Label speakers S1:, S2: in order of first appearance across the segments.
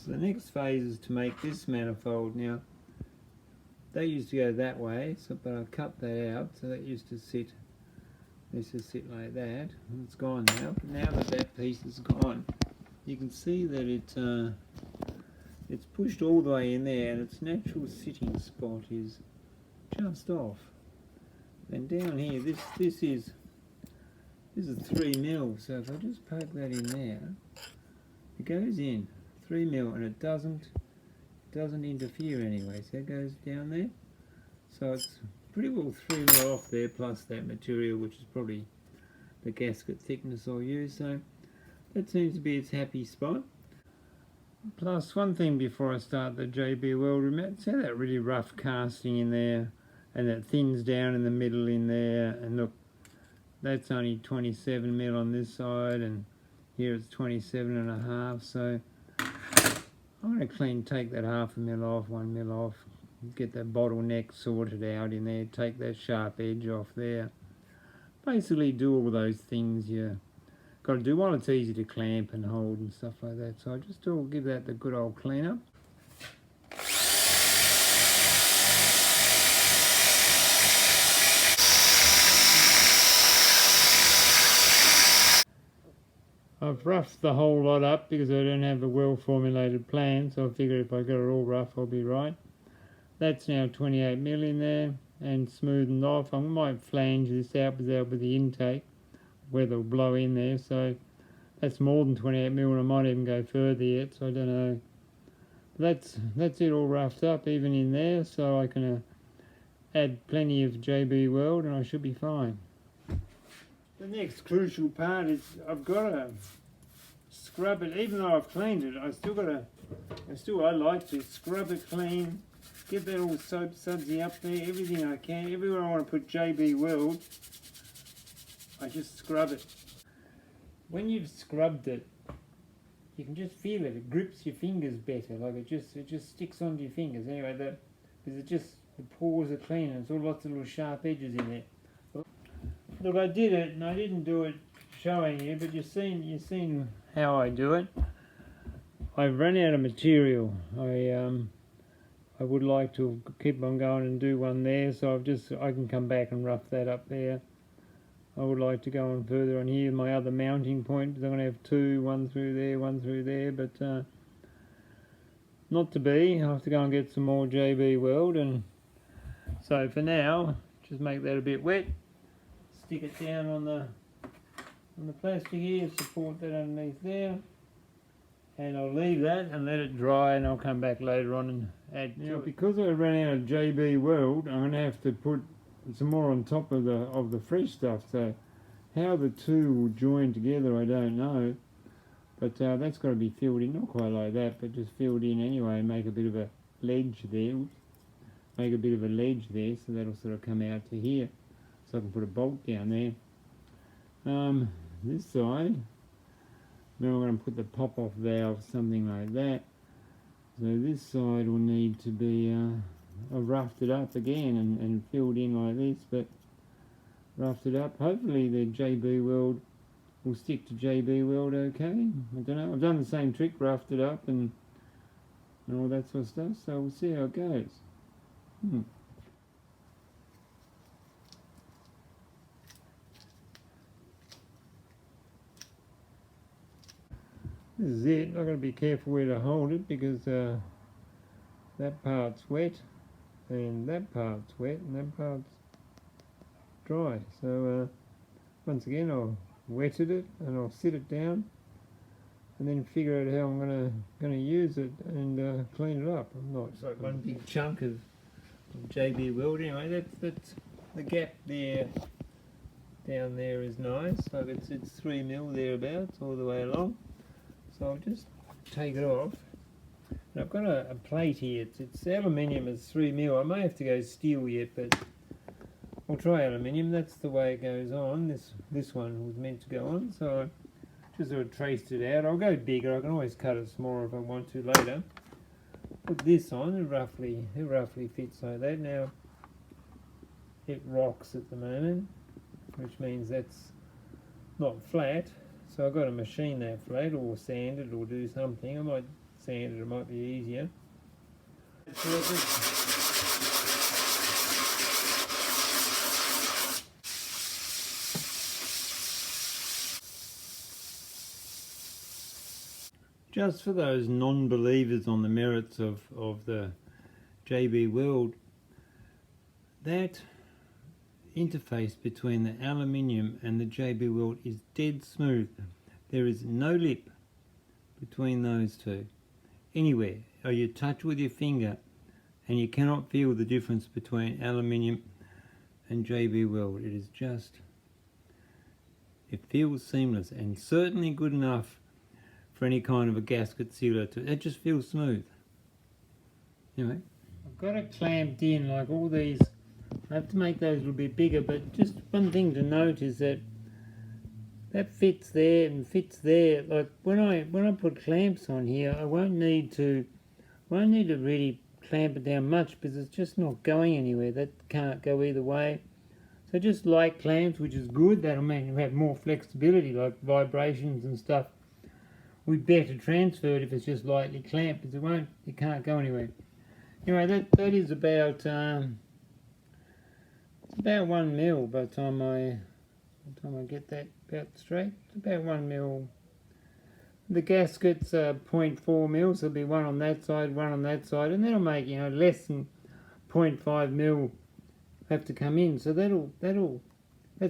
S1: So the next phase is to make this manifold. Now, they used to go that way, but I cut that out, so that used to sit like that. It's gone now. But now that that piece is gone, you can see that it's pushed all the way in there, and its natural sitting spot is just off. And down here, this is 3mm. So if I just poke that in there, it goes in 3mm, and it doesn't interfere anyway. So it goes down there. So it's pretty well 3mm off there, plus that material, which is probably the gasket thickness I'll use. So that seems to be its happy spot. Plus, one thing before I start the JB Weld remat, see that really rough casting in there, and that thins down in the middle in there, and look, that's only 27mm on this side, and here it's 27.5, so I'm going to take that 1/2mm off, 1mm off, get that bottleneck sorted out in there, take that sharp edge off there. Basically do all those things you got to do while it's easy to clamp and hold and stuff like that. So I just give that the good old clean up. I've roughed the whole lot up because I don't have a well formulated plan, so I figure if I got it all rough I'll be right. That's now 28mm in there and smoothened off. I might flange this out with the intake where they'll blow in there, so that's more than 28mm, and I might even go further yet, so I don't know. But that's it all roughed up even in there, so I can add plenty of JB Weld and I should be fine. The next crucial part is I've got to scrub it. Even though I've cleaned it, I like to scrub it clean, get that all soap sudsy up there, everything I can. Everywhere I want to put JB Weld, I just scrub it. When you've scrubbed it, you can just feel it. It grips your fingers better. Like it just sticks onto your fingers. Anyway, because the pores are clean and there's all lots of little sharp edges in there. Look, I did it, and I didn't do it showing you, but you've seen how I do it. I've run out of material. I would like to keep on going and do one there, so I can come back and rough that up there. I would like to go on further on here, my other mounting point, because I'm going to have two, one through there, but not to be. I have to go and get some more JB Weld, and so for now, just make that a bit wet, stick it down on the plastic here, support that underneath there, and I'll leave that and let it dry, and I'll come back later on and add to it. Because I ran out of JB Weld, I'm going to have to put some more on top of the fresh stuff, so how the two will join together I don't know, but that's got to be filled in, not quite like that, but just filled in anyway, and make a bit of a ledge there. Make a bit of a ledge there, so that'll sort of come out to here, so I can put a bolt down there. This side, then I'm going to put the pop-off valve, something like that. So this side will need to be I've roughed it up again and filled in like this, but roughed it up. Hopefully the JB Weld will stick to JB Weld okay. I don't know. I've done the same trick, roughed it up and all that sort of stuff, so we'll see how it goes. This is it. I've got to be careful where to hold it because that part's wet and that part's wet and that part's dry. So once again I'll wetted it and I'll sit it down and then figure out how I'm gonna use it and clean it up. I'm not. It's like one big chunk of JB Weld. Anyway, that's the gap there. Down there is nice. Like it's 3mm thereabouts all the way along. So I'll just take it off. And I've got a plate here. It's aluminium. It's 3mm. I may have to go steel yet, but I'll try aluminium. That's the way it goes on. This one was meant to go on, so I just sort of traced it out. I'll go bigger. I can always cut it smaller if I want to later. Put this on. It roughly fits like that. Now it rocks at the moment, which means that's not flat. So I've got to machine that flat or sand it or do something. I might sanded, it might be easier. Just for those non-believers on the merits of the JB Weld, that interface between the aluminium and the JB Weld is dead smooth. There is no lip between those two anywhere, or you touch with your finger and you cannot feel the difference between aluminium and JB Weld. It is just, it feels seamless and certainly good enough for any kind of a gasket sealer. It just feels smooth. Anyway, I've got it clamped in like all these. I have to make those a little bit bigger, but just one thing to note is that that fits there and fits there. Like when I put clamps on here, I won't need to really clamp it down much because it's just not going anywhere. That can't go either way. So just light clamps, which is good. That'll mean you have more flexibility, like vibrations and stuff. We better transfer it if it's just lightly clamped, because it can't go anywhere. Anyway, that is about it's about 1 mil by the time I get that about straight. It's about 1 mil. The gaskets are 0.4 mil, so there'll be one on that side, one on that side, and that'll make less than 0.5 mil have to come in. So that's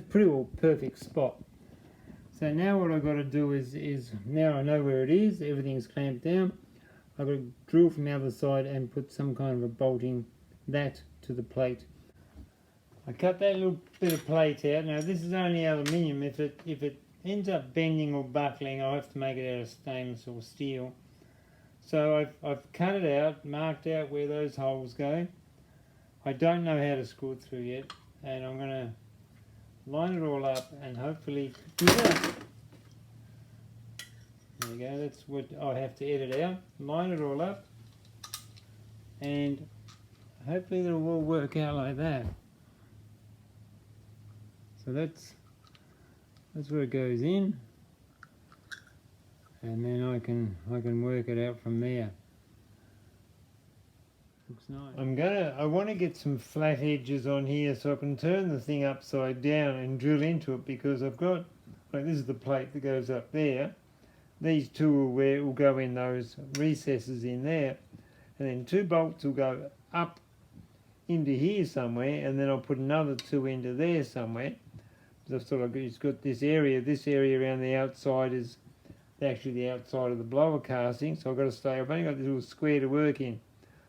S1: pretty well perfect spot. So now what I've got to do is now I know where it is, everything's clamped down, I've got to drill from the other side and put some kind of a bolting that to the plate. I cut that little bit of plate out. Now this is only aluminium. If it ends up bending or buckling, I'll have to make it out of stainless or steel. So I've cut it out, marked out where those holes go. I don't know how to screw it through yet, and I'm going to line it all up and hopefully do that. There we go, that's what I have to edit out. Line it all up and hopefully it'll all work out like that. So that's where it goes in, and then I can work it out from there. Looks nice. I want to get some flat edges on here so I can turn the thing upside down and drill into it, because I've got, like, this is the plate that goes up there. These two will go in those recesses in there, and then 2 bolts will go up into here somewhere, and then I'll put another 2 into there somewhere. So I've sort of it's got this area around the outside is actually the outside of the blower casting, so I've only got this little square to work in.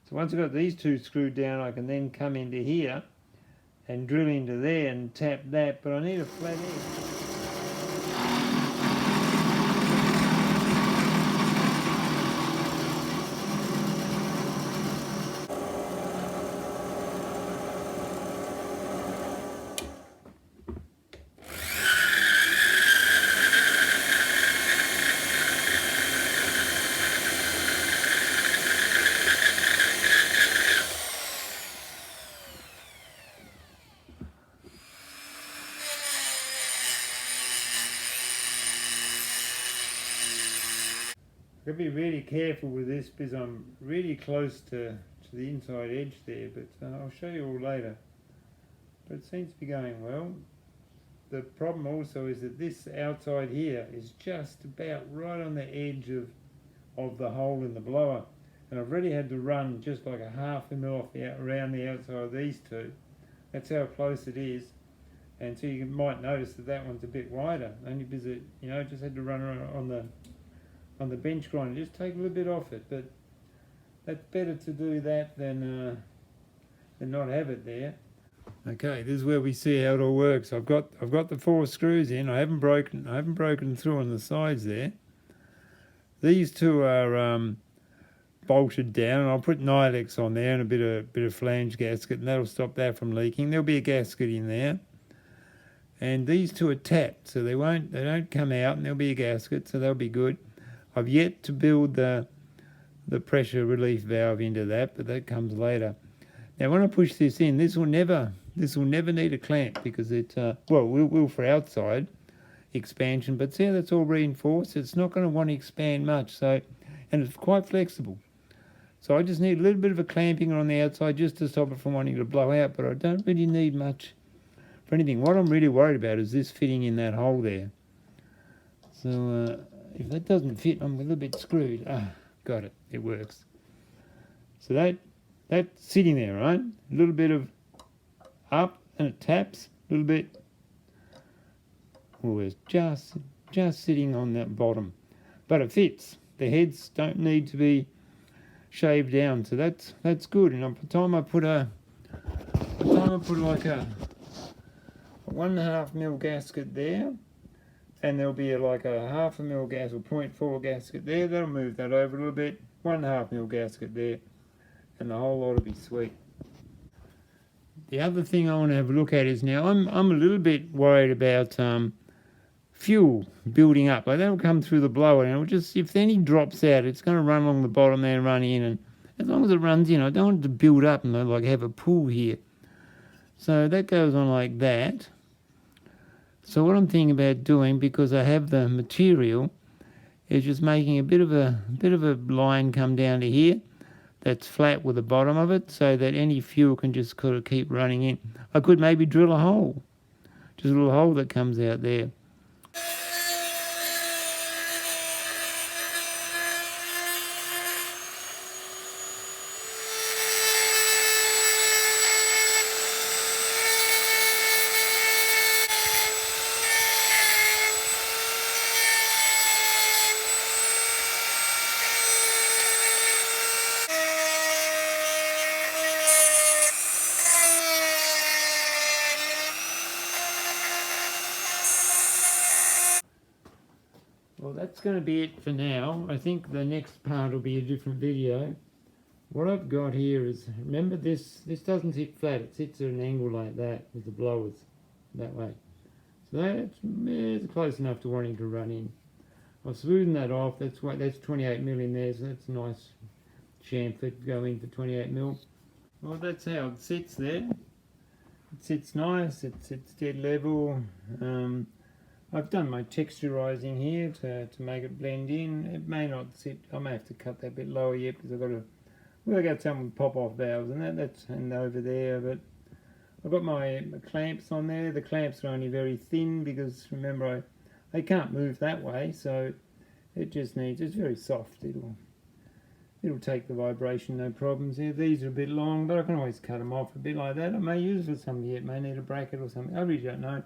S1: So once I've got these 2 screwed down, I can then come into here and drill into there and tap that, but I need a flat edge. I've got to be really careful with this because I'm really close to the inside edge there, but I'll show you all later. But it seems to be going well. The problem also is that this outside here is just about right on the edge of the hole in the blower, and I've already had to run just like a ½ mil off around the outside of these 2. That's how close it is, and so you might notice that one's a bit wider, only because it, just had to run around on the bench grinder, just take a little bit off it, but that's better to do that than not have it there. Okay, this is where we see how it all works. I've got the 4 screws in. I haven't broken through on the sides there. These 2 are bolted down, and I'll put Nylex on there and a bit of flange gasket, and that'll stop that from leaking. There'll be a gasket in there. And these 2 are tapped, so they don't come out, and there'll be a gasket, so they'll be good. I've yet to build the pressure relief valve into that, but that comes later. Now when I push this in, this will never need a clamp, because it will for outside expansion, but see how that's all reinforced? It's not going to want to expand much. So, and it's quite flexible. So I just need a little bit of a clamping on the outside just to stop it from wanting to blow out, but I don't really need much for anything. What I'm really worried about is this fitting in that hole there. So if that doesn't fit, I'm a little bit screwed. Got it. It works. So that's sitting there, right? A little bit of up and it taps. A little bit. Oh, it's just sitting on that bottom, but it fits. The heads don't need to be shaved down, so that's good. And by the time I put like a 1.5 mil gasket there, and there'll be like a 0.5 mil gas or 0.4 gasket there. That'll move that over a little bit. 1.5 mil gasket there, and the whole lot will be sweet. The other thing I want to have a look at is now I'm a little bit worried about fuel building up. Like that'll come through the blower, and it'll just, if any drops out, it's going to run along the bottom there and run in. And as long as it runs in, I don't want it to build up and like have a pool here. So that goes on like that. So what I'm thinking about doing, because I have the material, is just making a bit of a line come down to here that's flat with the bottom of it, so that any fuel can just sort of keep running in. I could maybe drill a hole, just a little hole that comes out there. Well, that's going to be it for now. I think the next part will be a different video. What I've got here is, remember this doesn't sit flat, it sits at an angle like that with the blowers that way. So that's close enough to wanting to run in. I've smoothed that off. That's 28 mil in there, so that's a nice chamfer to go in for 28 mil. Well, that's how it sits there. It sits nice, it sits dead level. I've done my texturizing here to make it blend in. It may not sit, I may have to cut that bit lower yet because I've got to work out some pop-off valves and that's over there. But I've got my clamps on there. The clamps are only very thin because remember they can't move that way, so it just needs, it's very soft. It'll take the vibration, no problems here. These are a bit long, but I can always cut them off a bit like that. I may use it for something yet, may need a bracket or something. I really don't know.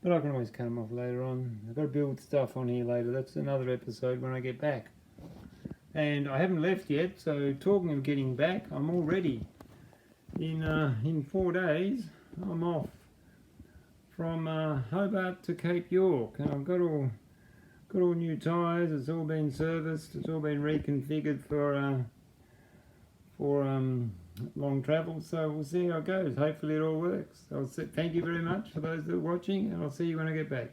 S1: But I can always cut them off later on. I've got to build stuff on here later. That's another episode when I get back. And I haven't left yet, so talking of getting back, I'm all ready. In 4 days, I'm off from Hobart to Cape York. And I've got all new tyres. It's all been serviced. It's all been reconfigured for long travel, so we'll see how it goes. Hopefully it all works. Thank you very much for those that are watching, and I'll see you when I get back.